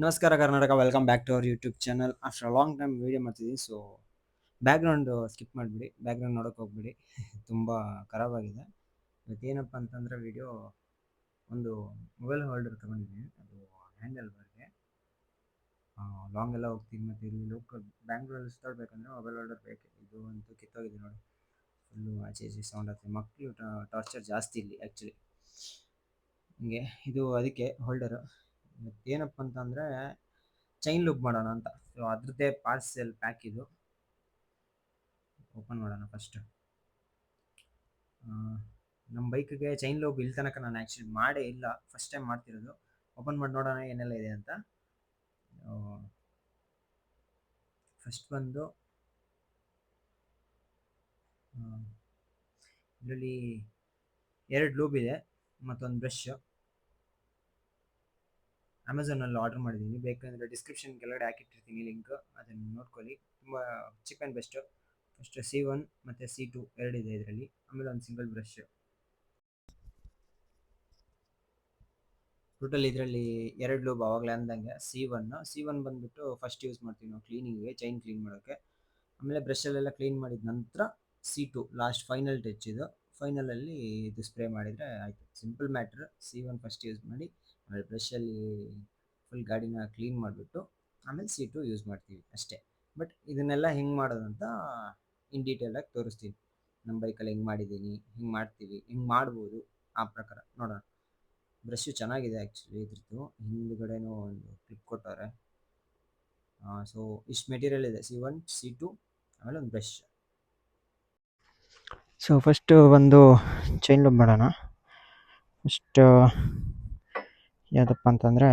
ನಮಸ್ಕಾರ Karnataka, welcome back to our YouTube channel. After a long time video ಮಾಡ್ತಿದ್ದೀನಿ. So background skip ಮಾಡಿಬಿಡಿ, background ನೋಡೋಕೆ ಹೋಗ್ಬಿಡಿ. ತುಂಬ ಖರಾಬಾಗಿದೆ. ಇವತ್ತೇನಪ್ಪ ಅಂತಂದರೆ ವೀಡಿಯೋ ಒಂದು ಮೊಬೈಲ್ ಹೋಲ್ಡರ್ ತೊಗೊಂಡಿದ್ದೀನಿ. ಅದು ಹ್ಯಾಂಡಲ್ ಬಾರ್ಗೆ ಲಾಂಗ್ ಎಲ್ಲ ಹೋಗ್ತೀನಿ, ಮತ್ತು ಇಲ್ಲಿ ಲೋಕಲ್ ಬ್ಯಾಂಗ್ಳೂರಲ್ಲಿ ಸುತ್ತಾಡಬೇಕಂದ್ರೆ ಮೊಬೈಲ್ ಹೋಲ್ಡರ್ ಬೇಕೆ. ಇದು ಅಂತೂ ಕಿತ್ತೋಗಿದೆ ನೋಡಿ, ಫುಲ್ಲು ಆಚೆ ಈಚೆ ಸೌಂಡ್ ಆಗ್ತದೆ. ಮಕ್ಕಳು ಟಾರ್ಚರ್ ಜಾಸ್ತಿ ಇಲ್ಲಿ ಆ್ಯಕ್ಚುಲಿ. ಹಿಂಗೆ ಇದು ಅದಕ್ಕೆ ಹೋಲ್ಡರು. ಮತ್ತೇನಪ್ಪ ಅಂತಂದರೆ ಚೈನ್ ಲೂಪ್ ಮಾಡೋಣ ಅಂತ. ಸೊ ಅದ್ರದ್ದೇ ಪಾರ್ಸೆಲ್ ಪ್ಯಾಕ್ ಇದು. ಓಪನ್ ಮಾಡೋಣ ಫಸ್ಟ್. ನಮ್ಮ ಬೈಕ್ಗೆ ಚೈನ್ ಲೂಪ್ ಇಲ್ಲಿ ತನಕ ನಾನು ಆ್ಯಕ್ಚುಲಿ ಮಾಡೇ ಇಲ್ಲ, ಫಸ್ಟ್ ಟೈಮ್ ಮಾಡ್ತಿರೋದು. ಓಪನ್ ಮಾಡಿ ನೋಡೋಣ ಏನೆಲ್ಲ ಇದೆ ಅಂತ. ಫಸ್ಟ್ ಬಂದು ಇದರಲ್ಲಿ 2 ಲೂಬ್ ಇದೆ, ಮತ್ತೊಂದು ಬ್ರಷ್. ಅಮೆಝಾನಲ್ಲಿ ಆರ್ಡರ್ ಮಾಡಿದ್ದೀನಿ. ಬೇಕಂದರೆ ಡಿಸ್ಕ್ರಿಪ್ಷನ್ ಕೆಳಗಡೆ ಹಾಕಿಟ್ಟಿರ್ತೀನಿ ಲಿಂಕ್, ಅದನ್ನು ನೋಡ್ಕೊಳ್ಳಿ. ತುಂಬ cheap and best. First C1 ಮತ್ತು C2 ಎರಡಿದೆ ಇದರಲ್ಲಿ. ಆಮೇಲೆ ಒಂದು ಸಿಂಗಲ್ ಬ್ರಷ್. ಟೋಟಲ್ ಇದರಲ್ಲಿ 2 ಲೂಬ್ ಆವಾಗಲೇ ಅಂದಂಗೆ. ಸಿ ಒನ್ ಬಂದುಬಿಟ್ಟು ಫಸ್ಟ್ ಯೂಸ್ ಮಾಡ್ತೀವಿ ನಾವು ಕ್ಲೀನಿಂಗಿಗೆ, ಚೈನ್ ಕ್ಲೀನ್ ಮಾಡೋಕ್ಕೆ. ಆಮೇಲೆ ಬ್ರಷಲ್ಲೆಲ್ಲ ಕ್ಲೀನ್ ಮಾಡಿದ ನಂತರ C2 ಲಾಸ್ಟ್ ಫೈನಲ್ ಟಚ್ ಇದು. ಫೈನಲಲ್ಲಿ ಇದು ಸ್ಪ್ರೇ ಮಾಡಿದರೆ ಆಯಿತು. Simple matter. C1 first use ಮಾಡಿ, ಆಮೇಲೆ ಬ್ರಷಲ್ಲಿ ಫುಲ್ ಗಾಡಿನ ಕ್ಲೀನ್ ಮಾಡಿಬಿಟ್ಟು ಆಮೇಲೆ C2 ಯೂಸ್ ಮಾಡ್ತೀವಿ ಅಷ್ಟೇ. ಬಟ್ ಇದನ್ನೆಲ್ಲ ಹೆಂಗೆ ಮಾಡೋದಂತ ಇನ್ ಡೀಟೇಲಾಗಿ ತೋರಿಸ್ತೀನಿ. ನಮ್ಮ ಬೈಕಲ್ಲಿ ಹೆಂಗೆ ಮಾಡಿದ್ದೀನಿ, ಹಿಂಗೆ ಮಾಡ್ತೀವಿ, ಹಿಂಗೆ ಮಾಡ್ಬೋದು, ಆ ಪ್ರಕಾರ ನೋಡೋಣ. ಬ್ರಷ್ ಚೆನ್ನಾಗಿದೆ ಆ್ಯಕ್ಚುಲಿ ಇದ್ರದ್ದು. ಹಿಂದ್ಗಡೆನೂ ಒಂದು ಕ್ಲಿಪ್ ಕೊಟ್ಟವ್ರೆ. ಸೊ ಇಷ್ಟು ಮೆಟೀರಿಯಲ್ ಇದೆ, C1 C2 ಆಮೇಲೆ ಒಂದು ಬ್ರಷ್. ಸೊ ಫಸ್ಟು ಒಂದು ಚೈನ್ ಲೂಬ್ ಮಾಡೋಣ. ಫಸ್ಟ್ ಯಾವುದಪ್ಪ ಅಂತಂದರೆ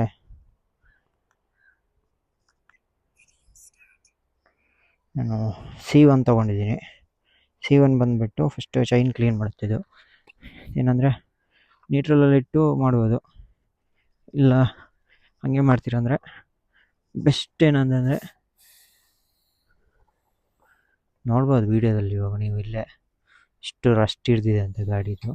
ನಾನು C1 ತೊಗೊಂಡಿದ್ದೀನಿ. C1 ಬಂದುಬಿಟ್ಟು ಫಸ್ಟು ಚೈನ್ ಕ್ಲೀನ್ ಮಾಡ್ತಿದ್ದು. ಏನಂದರೆ ನ್ಯೂಟ್ರಲಲ್ಲಿಟ್ಟು ಮಾಡ್ಬೋದು, ಇಲ್ಲ ಹಾಗೆ ಮಾಡ್ತೀರಂದರೆ ಬೆಸ್ಟ್. ಏನಂತಂದರೆ ನೋಡ್ಬೋದು ವೀಡಿಯೋದಲ್ಲಿ ಇವಾಗ ನೀವು ಇಲ್ಲೇ ಇಷ್ಟು ರಸ್ಟ್ ಹಿಡ್ದಿದೆ ಅಂತ ಗಾಡಿದು.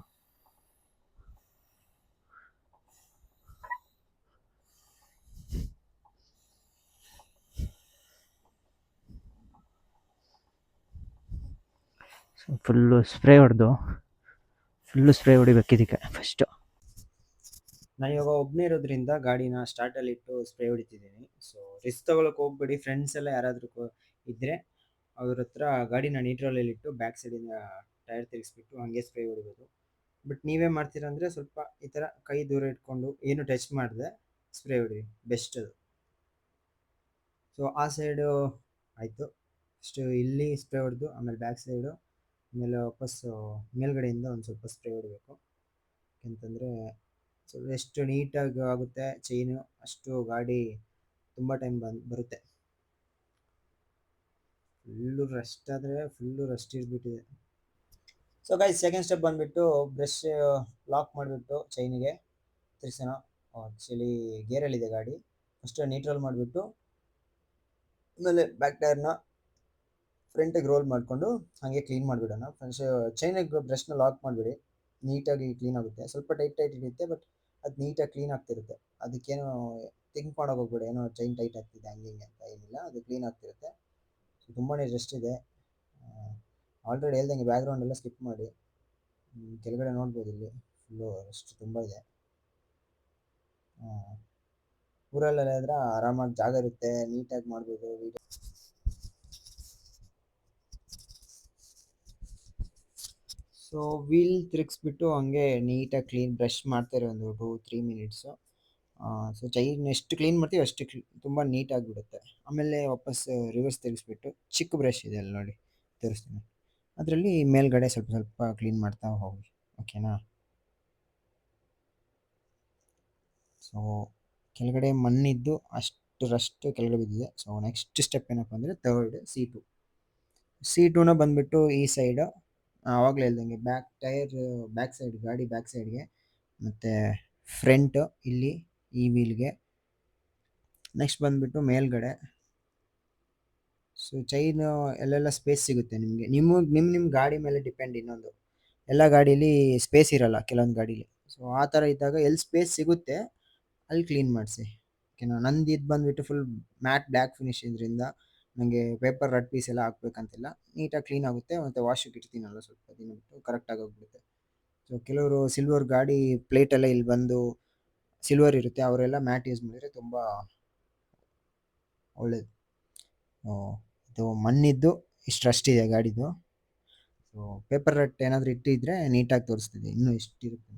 ಸೊ ಫುಲ್ಲು ಸ್ಪ್ರೇ ಹೊಡಿಬೇಕು ಇದಕ್ಕೆ ಫಸ್ಟು. ನಾನು ಇವಾಗ ಒಬ್ಬನೇ ಇರೋದ್ರಿಂದ ಗಾಡಿನ ಸ್ಟಾರ್ಟಲ್ಲಿಟ್ಟು ಸ್ಪ್ರೇ ಹೊಡಿತಿದ್ದೀನಿ. ಸೊ ರಿಸ್ಕ್ ತೊಗೊಳಕ್ಕೆ ಹೋಗ್ಬೇಡಿ. ಫ್ರೆಂಡ್ಸ್ ಎಲ್ಲ ಯಾರಾದರೂ ಇದ್ದರೆ ಅವ್ರ ಹತ್ರ ಗಾಡಿನ ನ್ಯೂಟ್ರಲಲ್ಲಿಟ್ಟು ಬ್ಯಾಕ್ ಸೈಡಿಂದ ಟೈರ್ ತಿರುಗಿಸ್ಬಿಟ್ಟು ಹಾಗೆ ಸ್ಪ್ರೇ ಹೊಡಿಬೋದು. ಬಟ್ ನೀವೇ ಮಾಡ್ತೀರಾ ಅಂದರೆ ಸ್ವಲ್ಪ ಈ ಥರ ಕೈ ದೂರ ಇಟ್ಕೊಂಡು ಏನು ಟಚ್ ಮಾಡಿದೆ ಸ್ಪ್ರೇ ಹೊಡಿ, ಬೆಸ್ಟ್ ಅದು. ಸೊ ಆ ಸೈಡು ಆಯಿತು. ಫಸ್ಟು ಇಲ್ಲಿ ಸ್ಪ್ರೇ ಹೊಡೆದು ಆಮೇಲೆ ಬ್ಯಾಕ್ ಸೈಡು, ಆಮೇಲೆ ವಾಪಸ್ಸು ಮೇಲ್ಗಡೆಯಿಂದ ಒಂದು ಸ್ವಲ್ಪ ಸ್ಪ್ರೇ ಹೊಡಬೇಕು. ಯಾಕೆಂತಂದರೆ ಸೊ ಎಷ್ಟು ನೀಟಾಗಿ ಆಗುತ್ತೆ ಚೈನು, ಅಷ್ಟು ಗಾಡಿ ತುಂಬ ಟೈಮ್ ಬರುತ್ತೆ. ಫುಲ್ಲು ರಸ್ಟ್ ಆದರೆ ಫುಲ್ಲು ರಸ್ಟ್ ಇದ್ಬಿಟ್ಟಿದೆ. ಸೊ ಗೈಸ್, ಸೆಕೆಂಡ್ ಸ್ಟೆಪ್ ಬಂದುಬಿಟ್ಟು ಬ್ರಷ್ ಲಾಕ್ ಮಾಡಿಬಿಟ್ಟು ಚೈನಿಗೆ ತಿರ್ಸೋಣ. ಆ್ಯಕ್ಚುಲಿ ಗೇರಲ್ಲಿದೆ ಗಾಡಿ. ಫಸ್ಟು ನ್ಯೂಟ್ರಲ್ ಮಾಡಿಬಿಟ್ಟು ಆಮೇಲೆ ಬ್ಯಾಕ್ ಟೈರ್ನ ಫ್ರಂಟಿಗೆ ರೋಲ್ ಮಾಡಿಕೊಂಡು ಹಾಗೆ ಕ್ಲೀನ್ ಮಾಡಿಬಿಡೋಣ. ಫಸ್ಟ್ ಚೈನಿಗೆ ಬ್ರಷ್ನ ಲಾಕ್ ಮಾಡಿಬಿಡಿ, ನೀಟಾಗಿ ಕ್ಲೀನ್ ಆಗುತ್ತೆ. ಸ್ವಲ್ಪ ಟೈಟ್ ಇರುತ್ತೆ, ಬಟ್ ಅದು ನೀಟಾಗಿ ಕ್ಲೀನ್ ಆಗ್ತಿರುತ್ತೆ. ಅದಕ್ಕೇನು ಥಿಂಕ್ ಮಾಡೋಕೆ ಹೋಗ್ಬೇಡಿ, ಏನೋ ಚೈನ್ ಟೈಟ್ ಆಗ್ತಿದೆ ಹಂಗೆ ಹಿಂಗೆ ಅಂತ ಏನಿಲ್ಲ, ಅದು ಕ್ಲೀನ್ ಆಗ್ತಿರುತ್ತೆ. ಸೊ ತುಂಬಾ ರೆಸ್ಟ್ ಇದೆ. ಆಲ್ರೆಡಿ ಹೇಳ್ದಂಗೆ ಬ್ಯಾಕ್ಗ್ರೌಂಡೆಲ್ಲ ಸ್ಕಿಪ್ ಮಾಡಿ. ಕೆಳಗಡೆ ನೋಡ್ಬೋದು, ಇಲ್ಲಿ ಫುಲ್ಲು ರೆಸ್ಟ್ ತುಂಬ ಇದೆ. ಊರಲ್ಲೆಲ್ಲ ಇದ್ರೆ ಆರಾಮಾಗಿ ಜಾಗ ಇರುತ್ತೆ, ನೀಟಾಗಿ ಮಾಡ್ಬೋದು ವೀಡಿಯೋ. ಸೊ ವೀಲ್ ತಿರುಗಿಸ್ಬಿಟ್ಟು ಹಂಗೆ ನೀಟಾಗಿ ಕ್ಲೀನ್ ಬ್ರಷ್ ಮಾಡ್ತಾರೆ ಒಂದು 2-3 ಮಿನಿಟ್ಸು. ಸೊ ಚೈನ್ ಎಷ್ಟು ಕ್ಲೀನ್ ಮಾಡ್ತೀವಿ ಅಷ್ಟು ತುಂಬ ನೀಟಾಗಿಬಿಡುತ್ತೆ. ಆಮೇಲೆ ವಾಪಸ್ ರಿವರ್ಸ್ ತಿರುಗಿಸ್ಬಿಟ್ಟು ಚಿಕ್ಕ ಬ್ರಷ್ ಇದೆ ಅಲ್ಲಿ ನೋಡಿ, ತೋರಿಸ್ತೀನಿ. ಅದರಲ್ಲಿ ಮೇಲ್ಗಡೆ ಸ್ವಲ್ಪ ಸ್ವಲ್ಪ ಕ್ಲೀನ್ ಮಾಡ್ತಾ ಹೋಗಿ, ಓಕೆನಾ. ಸೊ ಕೆಳಗಡೆ ಮಣ್ಣಿದ್ದು ಅಷ್ಟು ರಸ್ಟ್ ಕೆಳಗಡೆ ಬಿದ್ದಿದೆ. ಸೊ ನೆಕ್ಸ್ಟ್ ಸ್ಟೆಪ್ ಏನಪ್ಪ ಅಂದರೆ ಥರ್ಡ್ C2ನ ಬಂದುಬಿಟ್ಟು ಈ ಸೈಡು ಆವಾಗಲೇ ಹೇಳ್ದಂಗೆ ಬ್ಯಾಕ್ ಟೈರ್, ಬ್ಯಾಕ್ ಸೈಡ್, ಗಾಡಿ ಬ್ಯಾಕ್ ಸೈಡ್ಗೆ, ಮತ್ತು ಫ್ರಂಟ್ ಇಲ್ಲಿ ಈ ವೀಲ್ಗೆ. ನೆಕ್ಸ್ಟ್ ಬಂದುಬಿಟ್ಟು ಮೇಲ್ಗಡೆ. ಸೊ ಚೈನು ಎಲ್ಲೆಲ್ಲ ಸ್ಪೇಸ್ ಸಿಗುತ್ತೆ ನಿಮಗೆ, ನಿಮ್ಮ ಗಾಡಿ ಮೇಲೆ ಡಿಪೆಂಡ್. ಇನ್ನೊಂದು, ಎಲ್ಲ ಗಾಡೀಲಿ ಸ್ಪೇಸ್ ಇರಲ್ಲ ಕೆಲವೊಂದು ಗಾಡೀಲಿ. ಸೊ ಆ ಥರ ಇದ್ದಾಗ ಎಲ್ಲಿ ಸ್ಪೇಸ್ ಸಿಗುತ್ತೆ ಅಲ್ಲಿ ಕ್ಲೀನ್ ಮಾಡಿಸಿ. ಓಕೆನಾ. ನಂದು ಇದು ಬಂದ್ಬಿಟ್ಟು ಫುಲ್ ಮ್ಯಾಟ್ ಬ್ಲ್ಯಾಕ್ ಫಿನಿಶ್ ಇದರಿಂದ ನನಗೆ ಪೇಪರ್ ರಡ್ ಪೀಸ್ ಎಲ್ಲ ಹಾಕ್ಬೇಕಂತಿಲ್ಲ. ನೀಟಾಗಿ ಕ್ಲೀನ್ ಆಗುತ್ತೆ ಮತ್ತು ವಾಶಿಗೆ ಇಡ್ತೀನಲ್ಲ ಸ್ವಲ್ಪ ದಿನ ಬಿಟ್ಟು ಕರೆಕ್ಟಾಗಿ ಹೋಗ್ಬಿಡುತ್ತೆ. ಸೊ ಕೆಲವರು ಸಿಲ್ವರ್ ಗಾಡಿ ಪ್ಲೇಟೆಲ್ಲ ಇಲ್ಲಿ ಬಂದು ಸಿಲ್ವರ್ ಇರುತ್ತೆ, ಅವರೆಲ್ಲ ಮ್ಯಾಟ್ ಯೂಸ್ ಮಾಡಿದರೆ ತುಂಬ ಒಳ್ಳೇದು. ಇದು ಮಣ್ಣಿದ್ದು ಇಷ್ಟು ರಸ್ಟ್ ಇದೆ ಗಾಡಿದು. ಸೊ ಪೇಪರ್ ರಟ್ ಏನಾದರೂ ಇಟ್ಟಿದ್ರೆ ನೀಟಾಗಿ ತೋರಿಸ್ತಿದೆ ಇನ್ನೂ ಎಷ್ಟಿರುತ್ತೆ.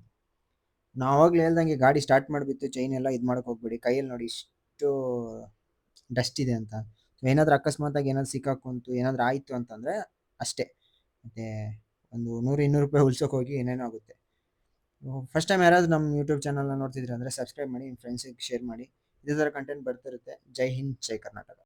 ನಾವು ಆವಾಗಲೇ ಹೇಳ್ದಂಗೆ ಗಾಡಿ ಸ್ಟಾರ್ಟ್ ಮಾಡಿಬಿಟ್ಟು ಚೈನ್ ಎಲ್ಲ ಇದು ಮಾಡೋಕೆ ಹೋಗ್ಬೇಡಿ. ಕೈಯಲ್ಲಿ ನೋಡಿ ಇಷ್ಟು ಡಸ್ಟ್ ಇದೆ ಅಂತ. ಸೊ ಏನಾದರೂ ಅಕಸ್ಮಾತಾಗಿ ಏನಾದ್ರು ಸಿಕ್ಕಾಕೊಂತು ಏನಾದರೂ ಆಯಿತು ಅಂತಂದರೆ ಅಷ್ಟೇ, ಮತ್ತು ಒಂದು 100-200 ರೂಪಾಯಿ ಉಳ್ಸೋಕೆ ಹೋಗಿ ಏನೇನೋ ಆಗುತ್ತೆ. ಫಸ್ಟ್ ಟೈಮ್ ಯಾರಾದರೂ ನಮ್ಮ ಯೂಟ್ಯೂಬ್ ಚಾನಲ್ನ ನೋಡ್ತಿದ್ರೆ ಅಂದರೆ ಸಬ್ಸ್ಕ್ರೈಬ್ ಮಾಡಿ, ನಿಮ್ಮ ಫ್ರೆಂಡ್ಸಿಗೆ ಶೇರ್ ಮಾಡಿ. ಇದೇ ಥರ ಕಂಟೆಂಟ್ ಬರ್ತಿರುತ್ತೆ. ಜೈ ಹಿಂದ್, ಜೈ ಕರ್ನಾಟಕ.